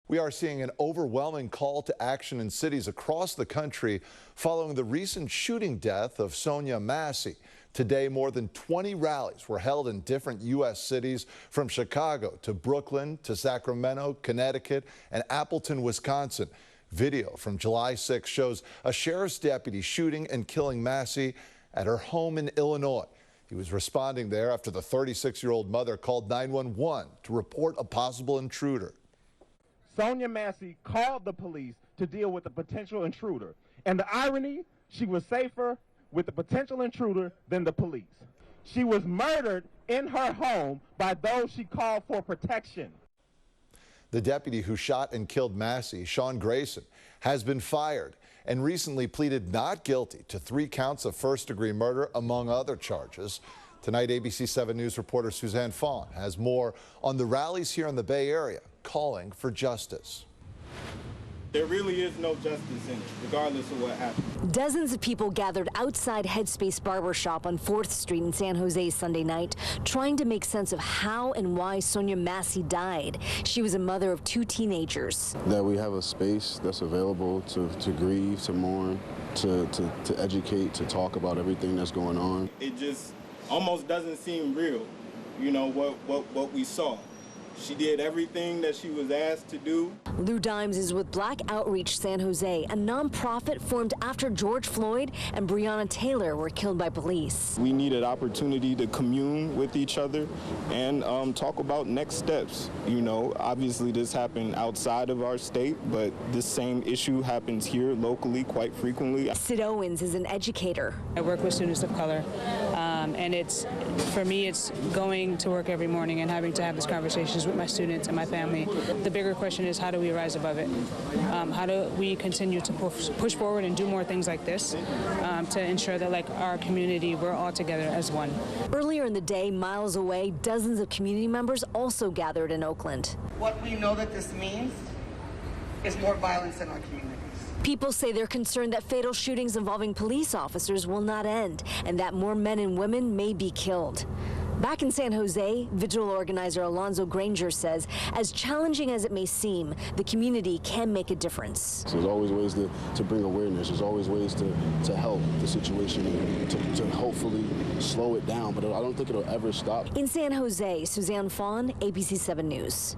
We are seeing an overwhelming call to action in cities across the country following the recent shooting death of Sonya Massey. Today, more than 20 rallies were held in different U.S. cities, from Chicago to Brooklyn to Sacramento, Connecticut, and Appleton, Wisconsin. Video from July 6 shows a sheriff's deputy shooting and killing Massey at her home in Illinois. He was responding there after the 36-year-old mother called 911 to report a possible intruder. Sonya Massey called the police to deal with a potential intruder. And the irony, she was safer with the potential intruder than the police. She was murdered in her home by those she called for protection. The deputy who shot and killed Massey, Sean Grayson, has been fired and recently pleaded not guilty to 3 counts of first-degree murder, among other charges. Tonight, ABC 7 News reporter Suzanne Fawn has more on the rallies here in the Bay Area calling for justice. There really is no justice in it, regardless of what happened. Dozens of people gathered outside Headspace Barbershop on 4th Street in San Jose Sunday night, trying to make sense of how and why Sonya Massey died. She was a mother of 2 teenagers. That we have a space that's available to grieve, to mourn, to educate, to talk about everything that's going on. It just almost doesn't seem real, you know, what we saw. She did everything that she was asked to do. Lou Dimes is with Black Outreach San Jose, a nonprofit formed after George Floyd and Breonna Taylor were killed by police. We needed opportunity to commune with each other and talk about next steps. You know, obviously this happened outside of our state, but this same issue happens here locally quite frequently. Sid Owens is an educator. I work with students of color, and for me, it's going to work every morning and having to have these conversations with my students and my family. The bigger question is, how do we rise above it? How do we continue to push forward and do more things like this to ensure that, like our community, we're all together as one. Earlier in the day, miles away, dozens of community members also gathered in Oakland. What we know that this means is more violence in our communities. People say they're concerned that fatal shootings involving police officers will not end and that more men and women may be killed. Back in San Jose, vigil organizer Alonzo Granger says, as challenging as it may seem, the community can make a difference. So there's always ways to bring awareness. There's always ways to help the situation, to hopefully slow it down. But I don't think it'll ever stop. In San Jose, Suzanne Fawn, ABC 7 News.